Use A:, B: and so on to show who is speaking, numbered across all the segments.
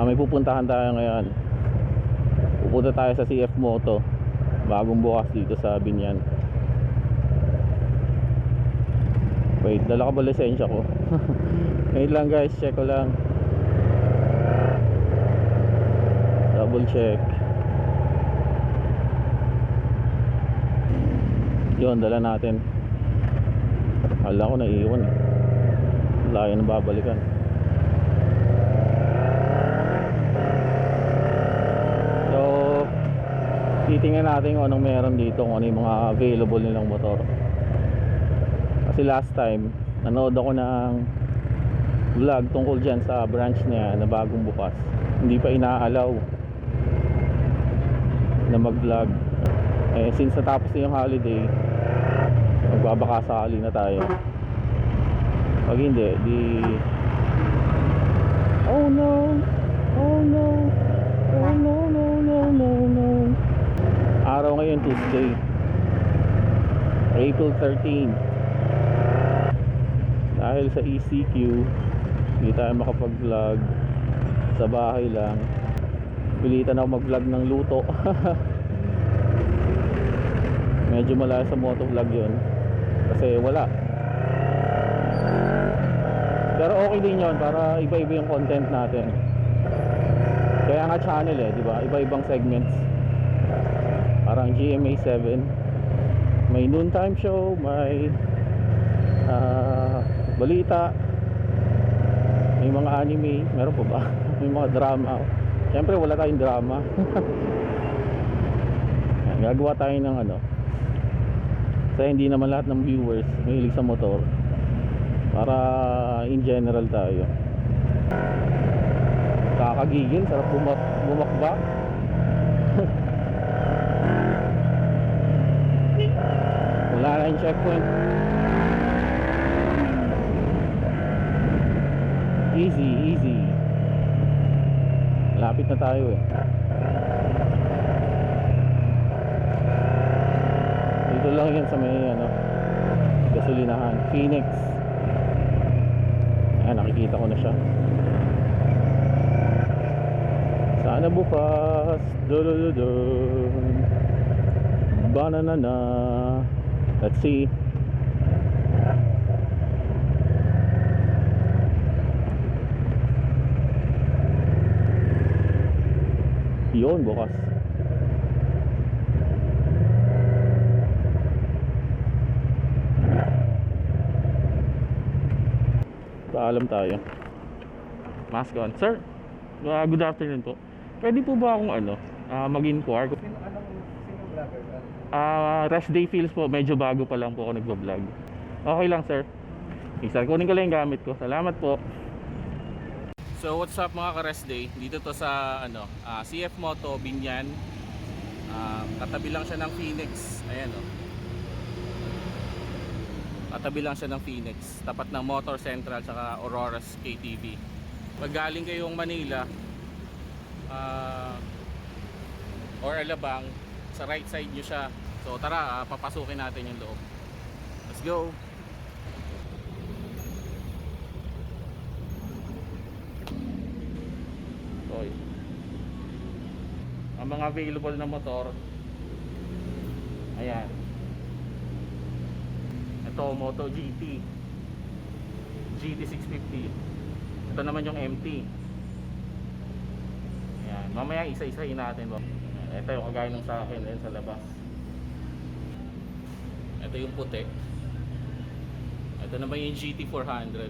A: May pupuntahan tayo ngayon. Pupunta tayo sa CF Moto, bagong bukas dito sa Binyan. Wait, dala ka ba lisensya ko? Wait lang guys, check ko lang. Double check. Yun, dala natin. Akala ko naiiwan eh. Layo na babalikan. So titingnan natin kung anong meron dito, kung ano yung mga available nilang motor. Kasi last time nanood ako ng vlog tungkol dyan sa branch niya na bagong bukas. Hindi pa inaalaw na mag vlog. Since natapos na yung holiday, magbabaka sakali na tayo. Pag hindi, di oh no, oh no, oh no, no, no, no, no. Araw ngayon Tuesday, April 13. Dahil sa ECQ hindi tayo makapag-vlog, sa bahay lang. Pilitan ako mag-vlog ng luto. Medyo malayo sa motovlog yun kasi wala. Pero okay din yun, para iba-iba yung content natin. Kaya nga channel eh, di ba? Iba-ibang segments. Parang GMA 7, may noontime show, may balita, may mga anime, meron pa ba? May mga drama. Siyempre wala tayong drama. Gagawa tayo ng ano, kasi hindi naman lahat ng viewers mahilig sa motor, para in general tayo. Kakagigil, sarap bumakbak. Wala na yung checkpoint. Easy, easy. Lapit na tayo eh. Dito lang yan sa may ano, gasolinahan, Phoenix. Ayan, nakikita ko na siya. Sana bukas. Dudududun. Banana. Let's see. Yun, bukas. Paalam tayo. Mask on. Sir, good afternoon po. Pwede po ba akong ano, mag-inquire?
B: Sino vlogger ka?
A: Rest day feels po, medyo bago pa lang po ako nagbo-vlog. Okay lang sir. Sir, kunin ko lang yung gamit ko. Salamat po. So what's up mga ka-rest day? Dito to sa ano, CF Moto Binyan. Katabi lang siya ng Phoenix. Ayan oh. Katabi lang siya ng Phoenix, tapat ng Motor Central saka Aurora's KTV. Pag galing kayong Manila or Alabang, sa right side nyo siya. So tara, papasukin natin yung loob. Let's go. Okay. Ang mga available na motor, ayan. Ito, Moto GT GT650. Ito naman yung MT. Ayan, mamaya isa-isahin natin. Ito yung kagaya ng sa akin din sa labas. Ito yung puti. Ito naman yung GT400.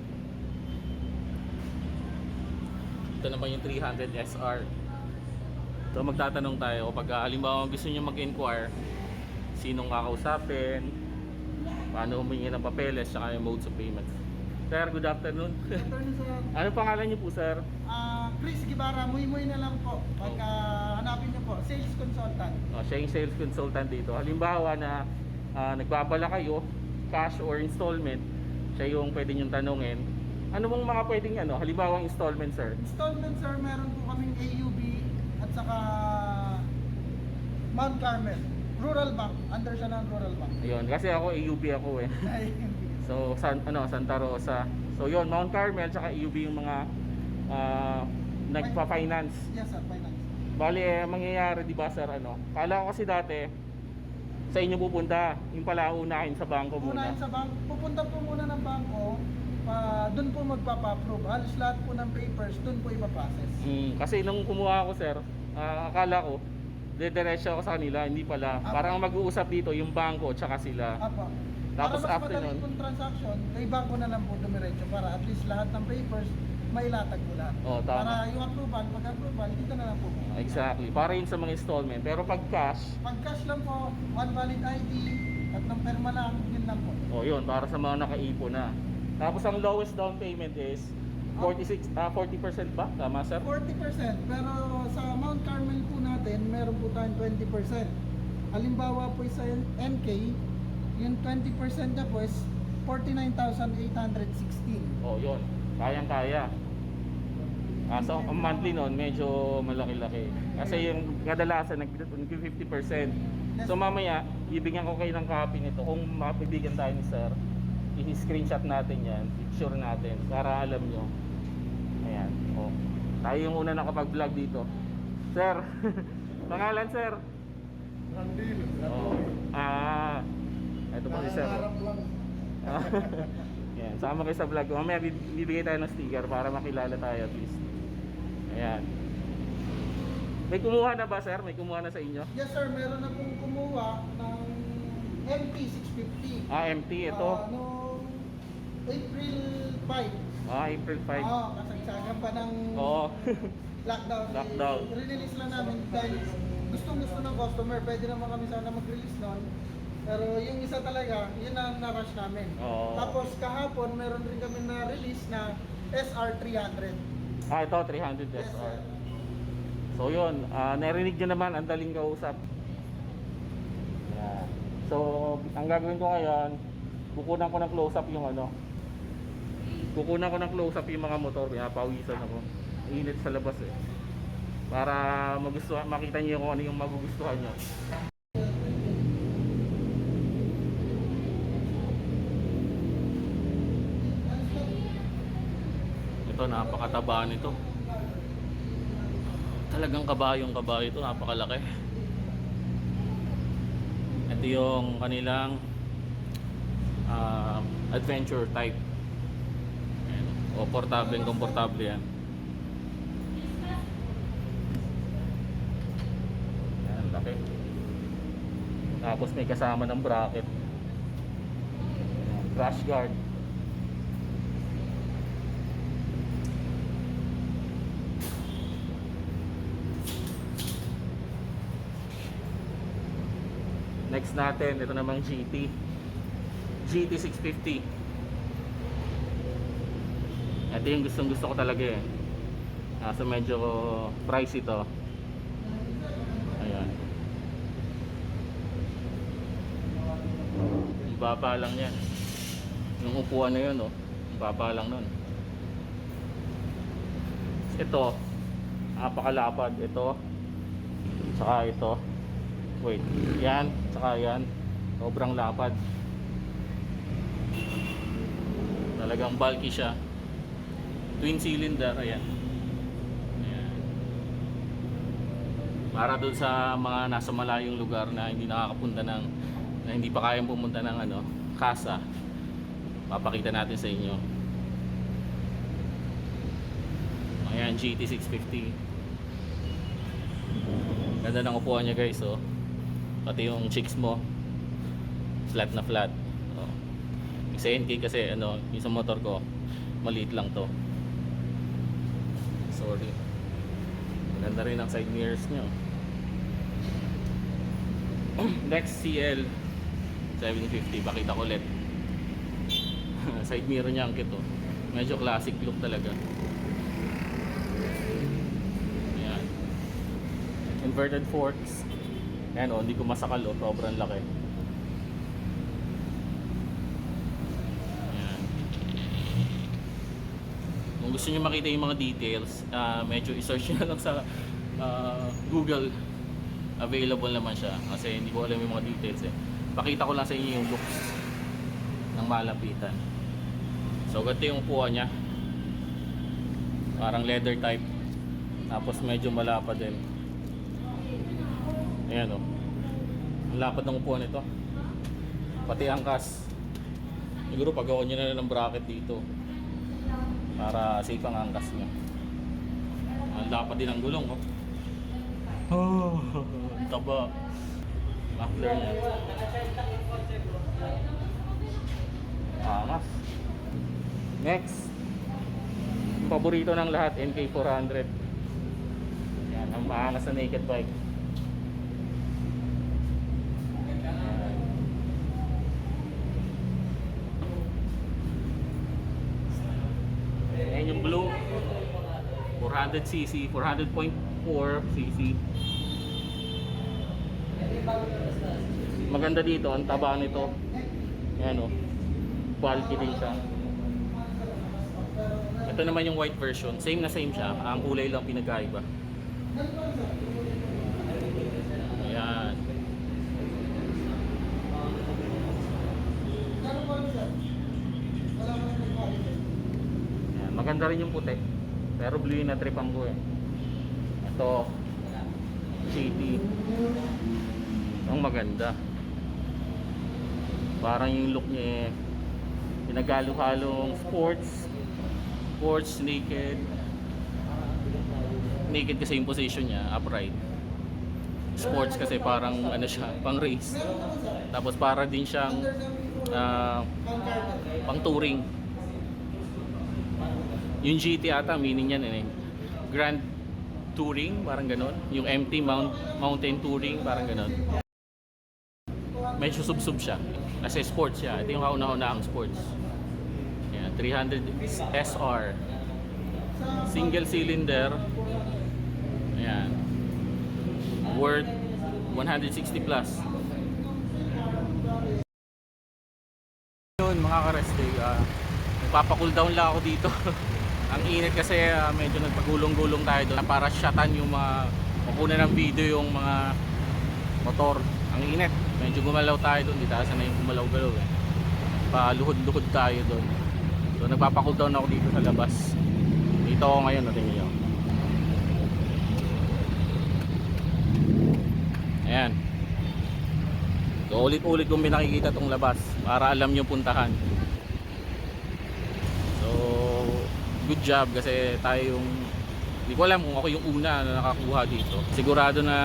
A: Ito naman yung 300 SR. So magtatanong tayo kapag halimbawa gusto niyo mag-inquire, sinong kakausapin, paano humingi ng papeles, saka yung modes of payments. Sir, good afternoon.
B: Good afternoon, sir.
A: Ano pangalan niyo po, sir?
B: Chris Guevara, muy na lang po. Pagka hanapin niyo po, sales consultant.
A: Siya yung sales consultant dito. Halimbawa na nagbabala kayo, cash or installment, siya yung pwede niyong tanungin. Ano bang mga pwedeng ano, halimbawa installment, sir?
B: Installment, sir, meron po kaming AUB at saka Mount Carmel. Rural Bank, under siya ng Rural Bank.
A: Ayun, kasi ako AUB ako eh. So Santa Rosa. So yon, Mount Carmel saka AUB yung mga nagpa-finance.
B: Yes sir, finance.
A: Bali, mangyayari, di ba sir, ano? Kala ko kasi dati, sa inyo pupunta. Yung pala, unahin sa bangko muna.
B: Unahin sa bangko, pupunta po muna ng bangko, doon po magpapa-approve. Halos lahat po ng papers, doon po ipaprocess.
A: Kasi nung kumuha ako sir, akala ko, diretso ako sa kanila, hindi pala.
B: Apo.
A: Parang mag-uusap dito yung bangko tsaka sila.
B: Apo.
A: Tapos
B: para mas
A: after
B: madali
A: nun?
B: pong transaction, kay bangko na lang po dumiretso para at least lahat ng papers mailatag po lahat.
A: Oo, tama.
B: Para yung approval, pag-approval, dito na lang po.
A: Exactly. Para yun sa mga installment. Pero pag cash,
B: Pag cash lang po, one valid ID, tatlong perma lang, yun lang po.
A: yun, para sa mga nakaipon na. Tapos ang lowest down payment is 40% ba? Tama sir?
B: 40%, pero sa Mount Carmel po natin, meron po tayong 20%. Halimbawa po sa NK, yung 20% niya po is 49,816.
A: Yun. Kayang-kaya. So, ang monthly nun, medyo malaki-laki. Kasi yung kadalasan, nag-50%. So, mamaya, bibigyan ko kayo ng copy nito. Kung mapibigyan tayo ni sir, i-screenshot natin yan, picture natin, para alam nyo. Ayan. Tayo yung una nakapag-vlog dito. Sir, pangalan sir?
B: Randil.
A: Ito po si sir. Yan, sama kayo sa vlog. Mamaya bibigay tayo ng sticker para makilala tayo at least. Ayan. May kumuha na ba sir? May kumuha na sa inyo?
B: Yes sir, meron na pong kumuha ng MP650.
A: MT ito.
B: Noong April 5.
A: April 5.
B: Kasagsagan pa ng lockdown.
A: Lockdown.
B: Release lang namin dahil gustong-gusto ng customer. Pwede naman kami sana mag-release noon. Pero yung isa talaga, yun ang na-rush namin. Tapos kahapon, meron rin kami na-release na SR300.
A: Ito 300
B: Yes,
A: SR.
B: sir.
A: So yun, narinig nyo naman, ang daling kausap. Yan. So, ang gagawin ko ngayon, kukunan ko ng close-up yung ano. Kukunan ko ng close-up yung mga motor, pinapawisan ako. Init sa labas eh. Para makita niyo kung ano yung magugustuhan nyo. Ito, napakataba nito. Talagang kabayong kabayo ito, napakalaki. Ito yung kanilang adventure type. Ayan. Komportable yan. Ayan, laki. Tapos may kasama ng bracket. Ayan, crash guard. Next natin, ito namang GT 650. Ito yung gustong gusto ko talaga eh. So medyo pricey ito. Ayan. Baba lang yan. Yung upuan na yun, baba lang nun. Ito, napakalapad. Ito, tsaka ito. Wait, yan, tsaka yan. Sobrang lapad. Talagang bulky siya. Twin cylinder, ayan. Ayan. Para doon sa mga nasa malayong lugar na hindi nakakapunta na hindi pa kayang pumunta ng kasa. Papakita natin sa inyo. Ayan, GT 650. Ganda ng upuan niya guys, pati yung chicks mo flat na flat. Yung sa NK kasi yung sa motor ko maliit lang to. Sorry. Ganda rin ang side mirrors nyo. Next, CL 750. Pakita ko ulit. Side mirror niya ang kito. Medyo classic look talaga. Ayan. Inverted forks. Ayan hindi ko masakal sobrang laki. Ayan. Kung gusto niyo makita yung mga details, medyo i-search nyo lang sa Google. Available naman siya kasi hindi ko alam yung mga details eh. Pakita ko lang sa inyo yung looks ng malapitan. So ganito yung upuan niya, parang leather type. Tapos medyo malapad din. Ayan o. Ang lapad ng upuan nito. Pati angkas. Siguro pagawa nyo na ng bracket dito. Para safe ang angkas nyo. Ang lapad din ang gulong oh. Oh, taba. Muffler niya. Angas. Next. Paborito ng lahat, NK400. Yan, ang maangas na naked bike. Ayan yung blue. 400cc, 400.4cc. Maganda dito, ang taba nito. Ayan o. Quality din siya. Ito naman yung white version. Same na same siya. Ang kulay lang pinagkaiba. Ayan. Ayan. Maganda rin yung puti. Pero blue yung natripan ko eh. Ito. Shady. Ang maganda. Parang yung look niya eh. Pinagalo-halong sports, naked. Naked kasi yung position niya, upright. Sports kasi parang ano siya, pang race. Tapos para din siyang pang touring. Yung GT ata, meaning yan eh. Grand Touring, parang ganon. Yung MT Mountain Touring, parang ganon. Medyo sub-sub siya. Kasi sports siya. Ito yung kauna-una ang sports. Yan, 300 SR. Single cylinder. Ayan. Worth 160 plus. Yun mga ka-rest day, nagpapacool down lang ako dito. Ang init kasi medyo nagpagulong-gulong tayo doon para shotan yung mga makunan ng video yung mga motor. Ang init. Medyo gumalaw tayo doon. Di tayo sana yung gumalaw-galaw eh. Paluhod-luhod tayo doon. So nagpapacool down ako dito sa labas. Dito ako ngayon, natin niyo. Ayan. So ulit-ulit kong pinakikita tong labas para alam nyo puntahan. So good job kasi tayo yung, hindi ko alam kung ako yung una na nakakuha dito. Sigurado na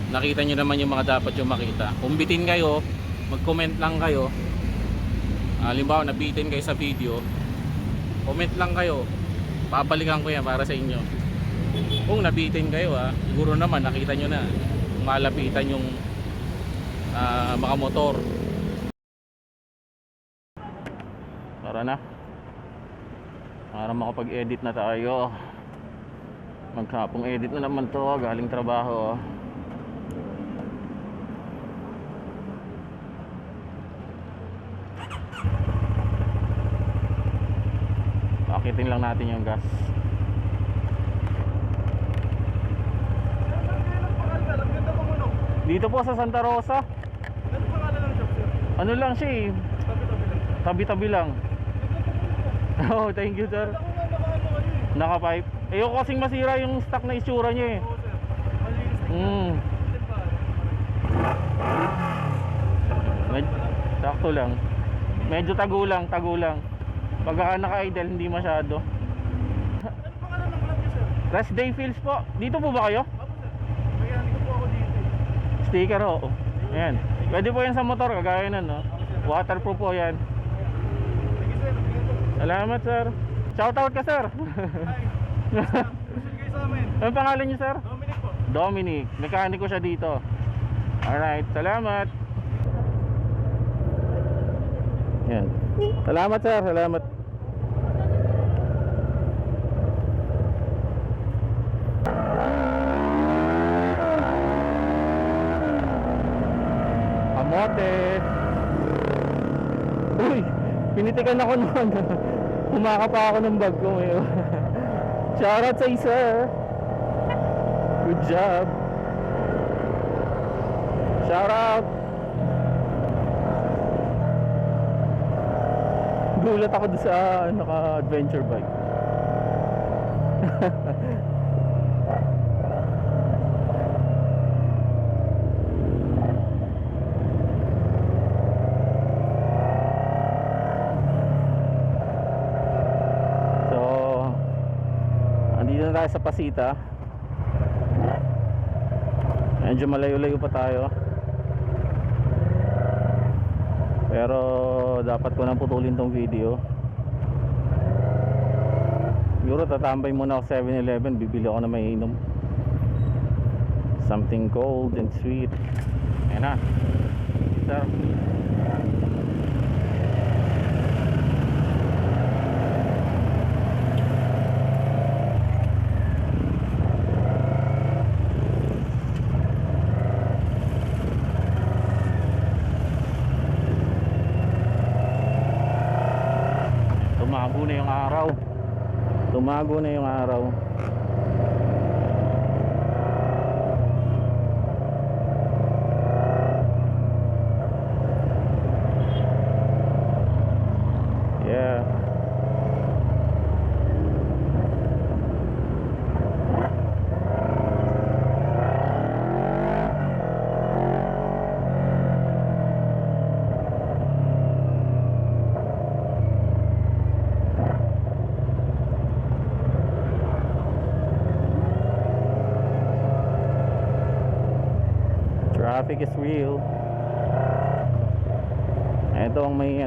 A: nakita nyo naman yung mga dapat yung makita. Kung bitin kayo, mag-comment lang kayo. Halimbawa nabitin kayo sa video, comment lang kayo, babalikan ko yan para sa inyo. Kung nabitin kayo siguro naman nakita nyo na malapitan yung mga motor. Tara na, para makapag-edit na tayo. Maghapong edit na naman to, galing trabaho. Akitin lang natin yung gas. Dito po sa Santa Rosa.
C: Ano pangalan ng shop, sir?
A: Ano lang siya eh,
C: Tabi-tabi lang.
A: tabi-tabi lang. Oh, thank you sir.
C: Ako nga nakaano kayo eh.
A: Naka-pipe. Ayoko kasing masira yung stock na itsura niya eh.
C: Oo, sir. Malinis na
A: Mm.
C: Sir,
A: Sakto lang. Medyo tago lang. Pagka naka-idle hindi masyado.
C: ano pangalan ng club niyo, sir?
A: Rest day feels po. Dito po ba kayo?
C: Ako, sir. Mayani ko po ako dito eh.
A: Sticker oh. Ayan. Pwede po yan sa motor kagaya nun no. Waterproof po yan.
C: Sige, sir. Sige po.
A: Salamat sir. Shoutout ka sir.
C: Hi. Gusto kayo sa amin.
A: Ano pangalan niyo sir?
C: Dominic po.
A: Dominic. Mekaniko siya dito. Alright. Salamat. Yan. Salamat sir. Salamat. Kamote. Uy, pinitikan ako noon. Humaka pa ako ng bag ko ngayon. Shoutout sa sir. Good job. Shoutout. Gulat ako doon sa naka-adventure bike. tayo sa Pasita. Medyo malayo-layo pa tayo. Pero dapat ko nang putulin tong video. Siguro tatambay muna ako 7-Eleven, bibili ako na may inom. Something cold and sweet. Ayan na. Sir. Tumago na yung araw. Tumago na yung araw. Yeah. Traffic is real. Ito ang may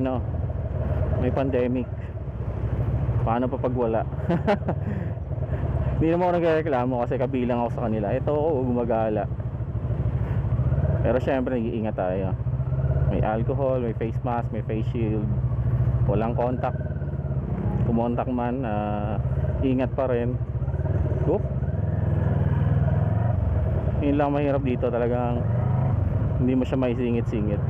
A: may pandemic. Paano pa pag wala? Hindi naman ako nagreklamo kasi kabilang ako sa kanila. Ito ako gumagala. Pero syempre nag-iingat tayo. May alcohol, may face mask, may face shield. Walang contact. Kumontak man, ingat pa rin. Oop. Yun lang mahirap dito, talagang hindi mo siya maisingit-singit.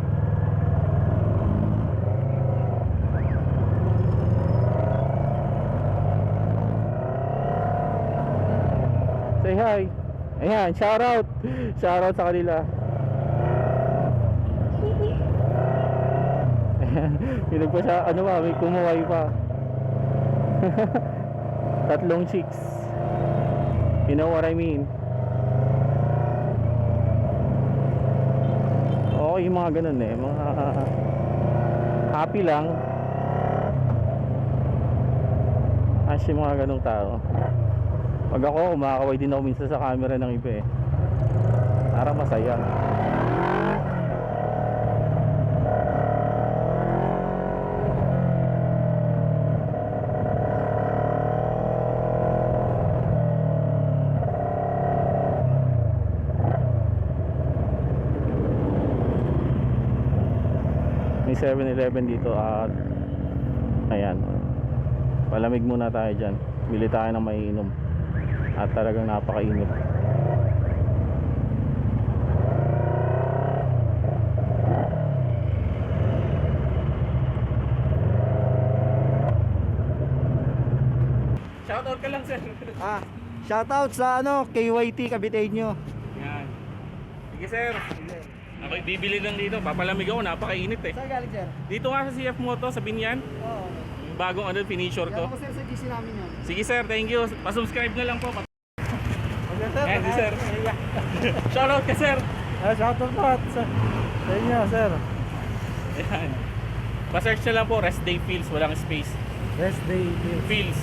A: Say hi. Ayan, shout out. Shout out sa kanila. Pinag pa siya, may kumuhay pa. Tatlong chicks. You know what I mean? Okay, yung mga ganun mga happy lang. As yung mga ganung tao. Pag ako, kumakaway din ako minsan sa camera ng iba Parang masaya. May 7-Eleven dito at ayan, palamig muna tayo dyan. Bili tayo ng maiinom at talagang napakainit. Shoutout ka lang, sir.
B: Shoutout sa KYT Caviteño.
A: Yan. Sige, sir. Ako'y bibili lang dito. Papalamig ako, napakainit
B: Saan galing, sir?
A: Dito nga sa CF Moto, sa Binyan.
B: Oo.
A: Yung bagong finisher ko.
B: Yan ako, sir, sa GC namin yun.
A: Sige, sir. Thank you. Pa-subscribe na lang po.
B: Okay, sir.
A: Ayan, si sir. Shoutout ka, sir.
B: Shoutout po sa inyo, sir.
A: Ayan. Pa-search na lang po, Rest Day Feels. Walang space.
B: Rest Day.
A: Feels.